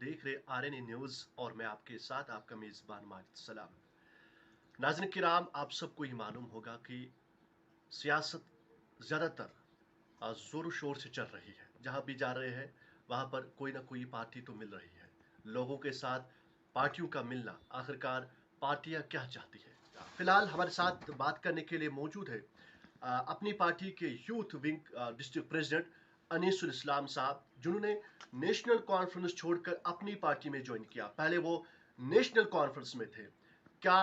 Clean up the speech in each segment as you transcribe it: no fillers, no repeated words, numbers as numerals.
देख रहे RNA news और मैं आपके साथ आपका मेज़बान माजिद सलाम। नाज़रीन किराम, आप सबको ये मालूम होगा कि सियासत ज़्यादातर ज़ोर-शोर से चल रही है। जहाँ भी जा रहे हैं, वहाँ पर कोई ना कोई पार्टी तो मिल रही है। लोगों के साथ पार्टियों का मिलना, आखिरकार पार्टियाँ क्या चाहती हैं? फिलहाल हमारे साथ बात करने के लिए मौजूद है अपनी पार्टी के youth wing district president Anisul इस्लाम साहब, जिन्होंने नेशनल कॉन्फ्रेंस छोड़कर अपनी पार्टी में ज्वाइन किया। पहले वो नेशनल कॉन्फ्रेंस में थे। क्या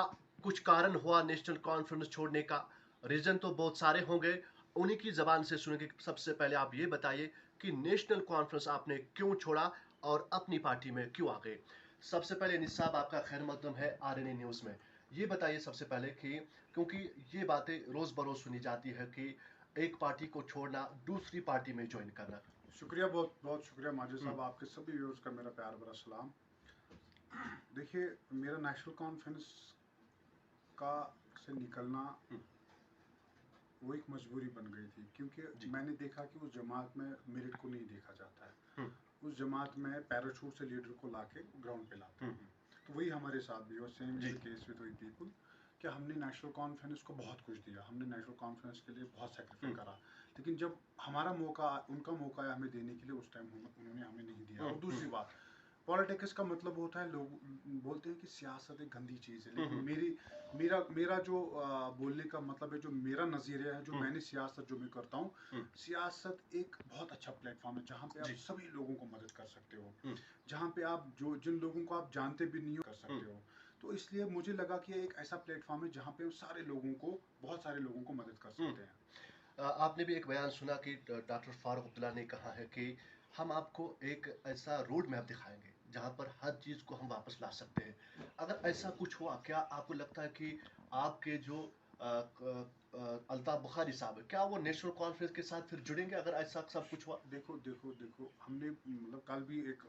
कुछ कारण हुआ नेशनल कॉन्फ्रेंस छोड़ने का? रीजन तो बहुत सारे होंगे, उन्हीं की जबान से सुनेंगे। सबसे पहले आप ये बताइए कि नेशनल कॉन्फ्रेंस आपने क्यों छोड़ा और अपनी पार्टी में क्यों आ गए? सबसे पहले अनीस साहब, आपका खैर मकदम है आरएनए न्यूज़ में। ये बताइए सबसे पहले कि क्योंकि ये बातें रोज बरोज सुनी जाती है कि एक पार्टी को छोड़ना, दूसरी पार्टी में ज्वाइन करना। शुक्रिया, बहुत बहुत शुक्रिया माजिद हम्म, साहब, आपके सभी व्यूअर्स का मेरा प्यार भरा सलाम। देखिए, मेरा नेशनल कॉन्फ्रेंस का से निकलना हम्म, वो एक मजबूरी बन गई थी, क्योंकि जी। मैंने देखा कि उस जमात में मेरिट को नहीं देखा जाता है। हम्म, उस जमात में पैराशूट से लीडर को लाके ग्राउंड पे लाते हम्म, हैं। तो वही हमारे साथ भी हुआ, सेम इज जी। The case with we people. कि हमने नेशनल कॉन्फ्रेंस को बहुत कुछ दिया, हमने नेशनल कॉन्फ्रेंस के लिए बहुत सेक्रीफाई हम्म, करा, लेकिन जब हमारा मौका उनका मौका आया हमें देने के लिए, उस टाइम उन्होंने हमें नहीं दिया। हम्म, और दूसरी बात, पॉलिटिक्स का मतलब होता है, लोग बोलते हैं कि सियासत एक गंदी चीज़ है, हम्म, लेकिन मेरा मेरा जो बोलने का मतलब है, जो मेरा नज़रिया है, जो हम्म, मैंने सियासत जो मैं करता हूँ, हम्म, सियासत एक बहुत अच्छा प्लेटफॉर्म है जहाँ पे आप जी। सभी लोगों को मदद कर सकते हो, हम्म, जहाँ पे आप जो जिन लोगों को आप जानते भी नहीं हो कर हम्म, सकते हो। तो इसलिए मुझे लगा कि एक ऐसा प्लेटफॉर्म है जहाँ पे हम सारे लोगों को, बहुत सारे लोगों को मदद कर हम्म। सकते हैं। आपने भी एक बयान सुना कि डॉक्टर फारूक अब्दुल्ला ने कहा है कि हम आपको एक ऐसा रोड मैप दिखाएंगे जहां पर हर चीज को हम वापस ला सकते हैं। अगर ऐसा कुछ हुआ, क्या आपको लगता है कि आपके जो अल्ताफ बुखारी साहब है, क्या वो नेशनल कॉन्फ्रेंस के साथ फिर जुड़ेंगे अगर ऐसा सब कुछ हुआ? देखो देखो देखो, हमने मतलब कल भी एक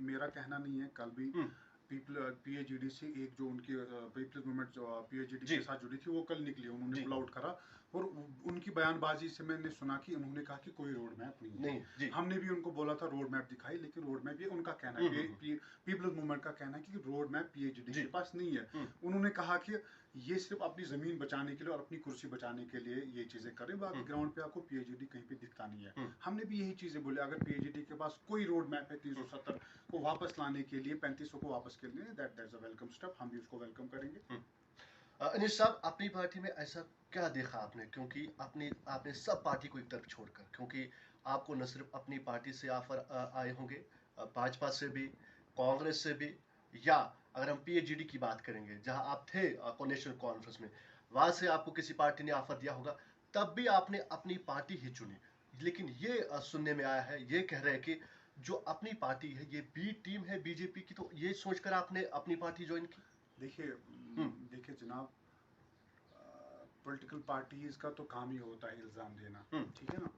मेरा कहना नहीं है, कल भी हम्म, पीपल पीएचडी से एक जो उनकी पीपल्स मूवमेंट जो पीएचडी जी। के साथ जुड़ी थी, वो कल निकली, उन्होंने जी। पुल आउट करा। और उनकी बयानबाजी से मैंने सुना कि उन्होंने कहा कि कोई रोड मैप नहीं है। नहीं। जी। हमने भी उनको बोला था रोड मैप दिखाई, लेकिन रोड मैप, ये उनका कहना हम्म, है, पीपल्स मूवमेंट का कहना है कि रोड मैप पीएचडी जी। के पास नहीं है। हम्म, उन्होंने कहा कि ये सिर्फ अपनी जमीन बचाने के लिए और अपनी कुर्सी बचाने के लिए ये चीजें करें, बाकी हम्म, ग्राउंड पे आपको पीएचडी कहीं पे दिखता नहीं है। हम्म, हमने भी यही चीजें बोले, अगर पीएचडी के पास कोई रोड मैप है 370 को वापस लाने के लिए, 3500 को वापस के लिए, दैट्स अ वेलकम स्टेप, हम भी उसको वेलकम करेंगे। हम्म। अनिश साहब, अपनी पार्टी में ऐसा क्या देखा आपने? क्योंकि आपने आपने सब पार्टी को एक तरफ छोड़कर, क्योंकि आपको न सिर्फ अपनी पार्टी से ऑफर आए होंगे, भाजपा से भी, कांग्रेस से भी, या अगर हम पीएचडी की बात करेंगे जहां आप थे नेशनल कॉन्फ्रेंस में, वहां से आपको किसी पार्टी ने ऑफर दिया होगा, तब भी आपने अपनी पार्टी ही चुनी। लेकिन ये सुनने में आया है, ये कह रहे हैं कि जो अपनी पार्टी है ये बी टीम है बीजेपी की, तो ये सोचकर आपने अपनी पार्टी ज्वाइन की। देखिए हम्म, देखिए जनाब, पॉलिटिकल पार्टीज का तो काम ही होता है इल्ज़ाम देना, हम्म, ठीक है ना।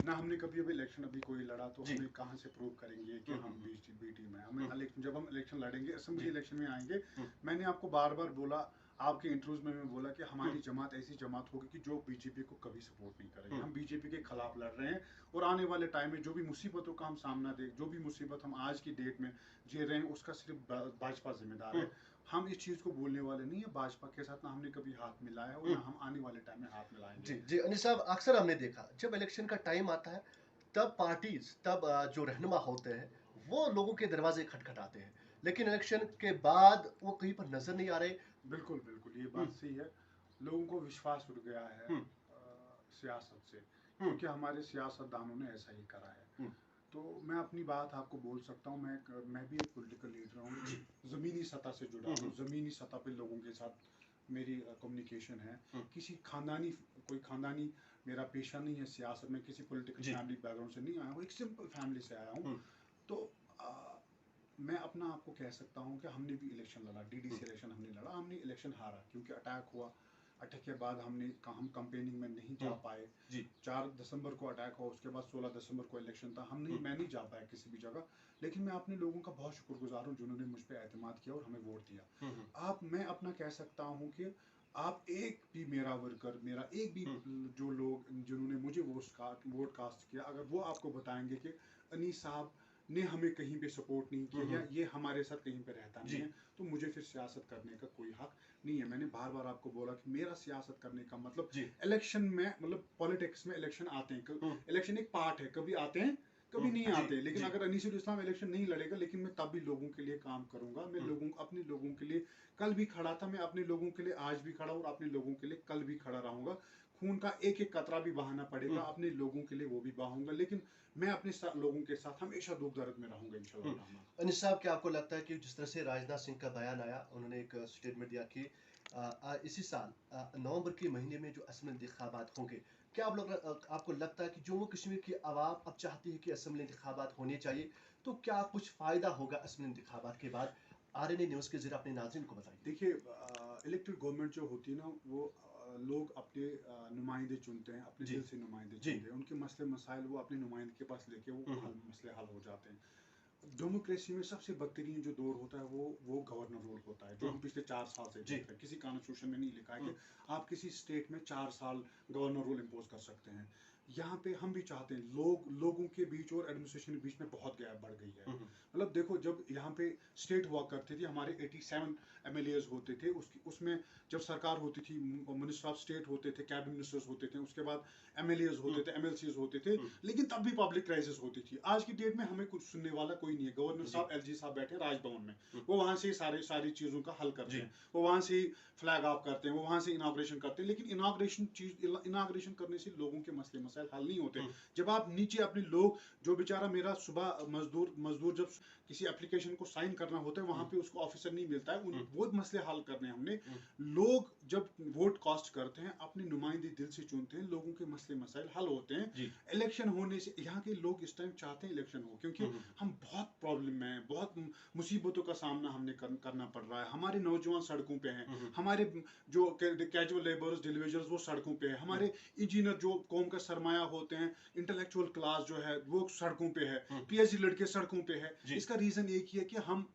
ना हमने कभी अभी इलेक्शन अभी कोई लड़ा, तो जी। हमें कहाँ से प्रूव करेंगे कि हम्म, हम हम्म, बी टीम है। हमें हम्म, इलेक्शन, जब हम इलेक्शन लड़ेंगे, असेंबली जी। इलेक्शन में आएंगे, हुँ, मैंने आपको बार बार बोला, आपके इंटरव्यूज में मैं बोला कि हुँ, हमारी जमात ऐसी जमात होगी कि जो बीजेपी को कभी सपोर्ट नहीं करेगी। हुँ, हम बीजेपी के खिलाफ लड़ रहे हैं, और आने वाले टाइम में जो भी मुसीबतों का हम सामना देख, जो भी मुसीबत हम आज की डेट में जी रहे हैं, उसका सिर्फ भाजपा जिम्मेदार हुँ, है। हम इस चीज़ को बोलने वाले नहीं है। भाजपा के साथ ना हमने कभी हाथ मिलाया है, और हुँ। ना हम आने वाले टाइम में हाथ मिलाएंगे। जी, जी, अनिस साहब, अक्सर हमने देखा जब इलेक्शन का टाइम आता है, तब पार्टीज़, तब जो रहनुमा होते हैं, वो लोगों के दरवाजे खटखटाते हैं। लेकिन इलेक्शन के बाद वो कहीं पर नज़र नहीं आ रहे। बिल्कुल बिल्कुल, ये हुँ, बात सही है। लोगों को विश्वास उठ गया है हुँ, सियासत से, हुँ, क्योंकि हमारे सियासतदानों ने ऐसा ही करा है। हुँ, तो मैं अपनी बात आपको बोल सकता हूँ, मैं भी एक पॉलिटिकल लीडर जी। हूँ, ज़मीनी सतह से जुड़ा हुँ, हूँ, हुँ, ज़मीनी सतह पे लोगों के साथ मेरी कम्युनिकेशन है। हुँ, किसी खानदानी, कोई खानदानी मेरा पेशा नहीं है सियासत में, किसी पॉलिटिकल जी। फैमिली बैकग्राउंड से नहीं आया हूँ, एक सिंपल फैमिली से आया हूँ। हुँ, तो मैं अपना आपको कह सकता हूँ कि हमने भी इलेक्शन लड़ा, हुँ, डीडीसी इलेक्शन हमने लड़ा, हमने इलेक्शन हारा, क्योंकि अटैक हुआ। अटैक के बाद हम कंपेनिंग में नहीं जा हुँ, पाए। जी। 4 दिसंबर को अटैक हुआ, उसके बाद 16 दिसंबर को इलेक्शन था, हुँ, मैं नहीं जा पाया किसी भी जगह। लेकिन मैं अपने लोगों का बहुत शुक्रगुजार हूँ, जिन्होंने मुझ पर एतमाद किया और हमें वोट दिया। हुँ, हुँ, मैं अपना कह सकता हूँ कि आप एक भी मेरा वर्कर, मेरा एक भी हुँ, जो लोग जिन्होंने मुझे वोट कास्ट किया, अगर वो आपको बताएंगे कि अनीस साहब ने हमें कहीं पे सपोर्ट नहीं किया, या ये हमारे साथ कहीं पे रहता नहीं जी। है, तो मुझे फिर सियासत करने का कोई हक नहीं है। मैंने बार बार आपको बोला कि मेरा सियासत करने का मतलब, जी। इलेक्शन में मतलब पॉलिटिक्स में इलेक्शन आते हैं, हुँ, इलेक्शन एक पार्ट है, कभी आते हैं कभी नहीं जी, आते, लेकिन जी। अगर अनीसुल इस्लाम इलेक्शन नहीं लड़ेगा, लेकिन मैं तब भी लोगों के लिए काम करूंगा। मैं हुँ, लोगों अपने लोगों के लिए कल भी खड़ा था, मैं अपने लोगों के लिए आज भी खड़ा, और अपने लोगों के लिए कल भी खड़ा रहूंगा। खून का एक एक कतरा भी बहाना पड़ेगा, हुँ, अपने लोगों के लिए वो भी बहाऊंगा, लेकिन मैं अपने लोगों के साथ हमेशा दुख दर्द में रहूंगा हुँ। इंशाल्लाह रहमान। अनिस साहब, क्या आपको लगता है कि जिस तरह से राजनाथ सिंह का बयान आया, उन्होंने एक स्टेटमेंट दिया कि इसी साल नवंबर के महीने में जो असेंबली इंतखाबात होंगे, क्या आपको लगता है कि जम्मू कश्मीर की आवाम अब चाहती है कि असेंबली इंतखाबात होने चाहिए, तो क्या कुछ फ़ायदा होगा असेंबली इंतखाबात के बाद? आरएनए न्यूज़ के ज़रिए अपने नाज़रीन को बताइए। देखिए, इलेक्टेड गवर्नमेंट जो होती है ना, वो लोग अपने नुमाइंदे चुनते हैं, अपने जी, दिल से नुमाइंदे जी। चुनते हैं, उनके मसले मसाइल वो अपने नुमाइंदे के पास लेके हुँ, वो हुँ। मसले हल हो जाते हैं। डेमोक्रेसी में सबसे बदतरीन जो दौर होता है वो गवर्नर रूल होता है, जो हुँ, हम पिछले 4 साल से जी। देख रहे हैं। किसी कॉन्स्टिट्यूशन में नहीं लिखा है हुँ, कि आप किसी स्टेट में 4 साल गवर्नर रूल इम्पोज कर सकते हैं। यहाँ पे हम भी चाहते हैं, लोगों के बीच और एडमिनिस्ट्रेशन के बीच में बहुत गैप बढ़ गई है। हुँ, हुँ। मतलब देखो, जब यहाँ पे स्टेट हुआ करती थी, हमारे 87 एमएलएज होते थे, उसमें जब सरकार होती थी, मिनिस्टर ऑफ स्टेट होते थे, कैबिनेट मिनिस्टर्स होते थे, उसके बाद एमएलएज होते हुँ, थे, एमएलसीज होते थे, हुँ। लेकिन तब भी पब्लिक क्राइसिस होती थी। आज की डेट में हमें कुछ सुनने वाला कोई नहीं है। गवर्नर जी। साहब, एलजी साहब बैठे हैं राजभवन में, हुँ, वो वहां से ही सारी चीजों का हल करते जी। हैं, वो वहां से ही फ्लैग ऑफ करते हैं, वो वहां से इनाग्रेशन करते हैं, लेकिन इनाग्रेशन करने से लोगों के मसले मसाइल हल नहीं होते। हुँ, जब आप नीचे अपने लोग, जो बेचारा मेरा सुबह मजदूर जब किसी एप्लीकेशन को साइन करना होता है, वहां हुँ, पे उसको ऑफिसर नहीं मिलता है, हुँ, वो मसले हल करने हमने। हुँ। लोग जब वोट कास्ट करते हैं, अपने नुमाइंदे दिल से चुनते हैं, लोगों के मसले मसाइल हल होते हैं। जी। इलेक्शन होने से यहाँ के लोग इस टाइम चाहते हैं इलेक्शन हो, क्योंकि हुँ, हुँ, हुँ। हम बहुत प्रॉब्लम में हैं, बहुत मुसीबतों का सामना हमने करना पड़ रहा है। हमारे नौजवान सड़कों पे हैं, हुँ, हुँ, हमारे जो कैजुअल लेबर्स, डिलीवरीज, वो सड़कों पे है, हुँ, हमारे इंजीनियर जो कौम का सरमाया होते हैं, इंटेलेक्चुअल क्लास जो है वो सड़कों पे है, हुँ। पीएचडी लड़के सड़कों पे है। जी। इसका रीजन एक ही है कि हम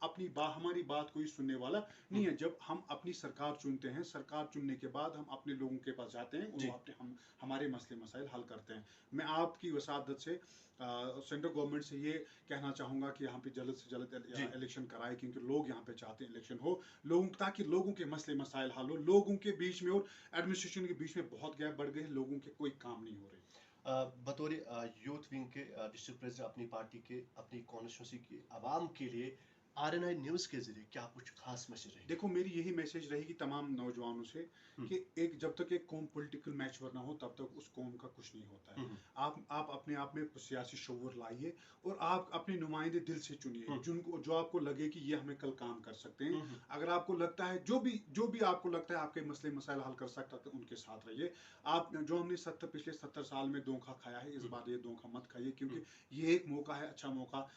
हमारी बात कोई सुनने वाला हुँ, नहीं है। जब हम अपनी सरकार चुनते हैं, सरकार चुनने के बाद हम अपने लोगों के पास जाते हैं, और जी। वो हमारे मसले मसाइल हल करते हैं। मैं आपकी वसादत से सेंट्रल गवर्नमेंट से ये कहना चाहूंगा कि यहाँ पे जल्द से जी। जल्द इलेक्शन कराए, क्योंकि लोग यहाँ पे चाहते हैं इलेक्शन हो, ताकि लोगों के मसले मसाइल हल हो। लोगों के बीच में और एडमिनिस्ट्रेशन के बीच में बहुत गैप बढ़ गए हैं, लोगों के कोई काम नहीं हो रहे। बतौर यूथ विंग के डिस्ट्रिक्ट प्रेसिडेंट अपनी पार्टी के, अपनी कॉन्स्टिट्यूंसी के आवाम के लिए आरएनआई न्यूज़ के ज़रिए क्या कुछ खास मैसेज रहेंगे? देखो, मेरी यही मैसेज रहेगी तमाम नौजवानों से हुँ, कि जब तक एक कौम पॉलिटिकल मैच्योर ना हो, तब तक उस कौम का कुछ नहीं होता है। हुँ, हुँ, आप अपने आप में सियासी शऊर लाइए, और आप अपने नुमाइंदे दिल से चुनिए, हुँ, जो आपको लगे कि ये हमें कल काम कर सकते हैं। हुँ, हुँ, अगर आपको लगता है, जो भी आपको लगता है आपके मसले मसाइल हल कर सकता है, उनके साथ रहिए। आप जो हमने पिछले 70 साल में धोखा खाया है, इस हुँ, बार ये धोखा मत खाइए, हुँ। क्योंकि ये एक मौका है, अच्छा मौका।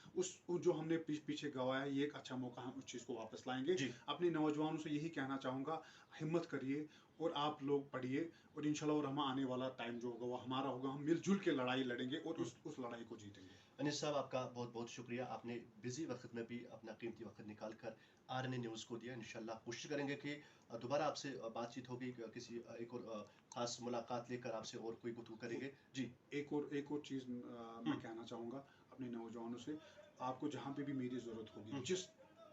जो हमने पीछे गवाया है, ये एक अच्छा मौका, हम उस चीज़ को वापस लाएंगे। जी। अपने नौजवानों से यही कहना चाहूँगा, हिम्मत करिए, और आप लोग पढ़िए, और इंशाल्लाह और हम आने वाला टाइम जो होगा वो हमारा होगा। हम मिलजुल के लड़ाई लड़ेंगे, और हुँ। उस लड़ाई को जीतेंगे। अनीस साहब, आपका बहुत-बहुत शुक्रिया। आपने बिज़ी वक़्त में भी अपना कीमती वक़्त निकाल कर आरएनए न्यूज़ को दिया। इंशाल्लाह कोशिश करेंगे कि दोबारा आपसे बातचीत होगी, किसी एक और ख़ास मुलाकात लेकर आपसे और कोई गुफ्तगू करेंगे। जी। एक और चीज़ हुँ, मैं कहना चाहूँगा अपने नौजवानों से, आपको जहाँ पे भी मेरी ज़रूरत होगी, हुँ। जिस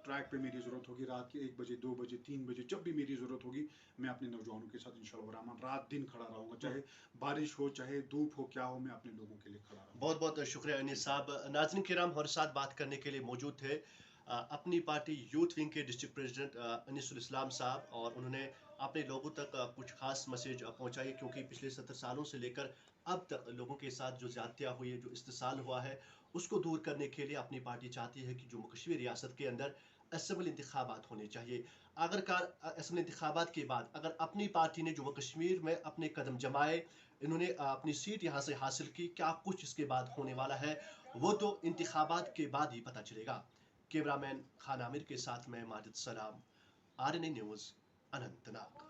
ट्रैक पे मेरी ज़रूरत होगी, रात के 1 बजे, 2 बजे, 3 बजे, जब भी मेरी ज़रूरत होगी, मैं अपने नौजवानों के साथ इंशाल्लाह रहमान रात दिन खड़ा रहूँगा। हुँ। चाहे बारिश हो, चाहे धूप हो, क्या हो, मैं अपने लोगों के लिए खड़ा रहूँगा। बहुत-बहुत शुक्रिया अनीस साहब। नाज़रीन किराम, हमारे साथ बात करने के लिए मौजूद थे अपनी पार्टी यूथ विंग के डिस्ट्रिक्ट प्रेसिडेंट अनीसुल इस्लाम साहब, और उन्होंने अपने लोगों तक कुछ खास मैसेज पहुंचाए, क्योंकि पिछले 70 सालों से लेकर अब तक लोगों के साथ जो ज़्यादतियाँ हुई है, जो इस्तेसाल हुआ है, उसको दूर करने के लिए अपनी पार्टी चाहती है कि जम्मू कश्मीर रियासत के अंदर असेंबली इंतखाबात होने चाहिए। असेंबली इंतखाबात के बाद अगर अपनी पार्टी ने जम्मू कश्मीर में अपने कदम जमाए, इन्होंने अपनी सीट यहाँ से हासिल की, क्या कुछ इसके बाद होने वाला है, वो तो इंतखाबात के बाद ही पता चलेगा। कैमरामैन खान आमिर के साथ मैं माजिद सलाम, आरएनए न्यूज़, अनंतनाग।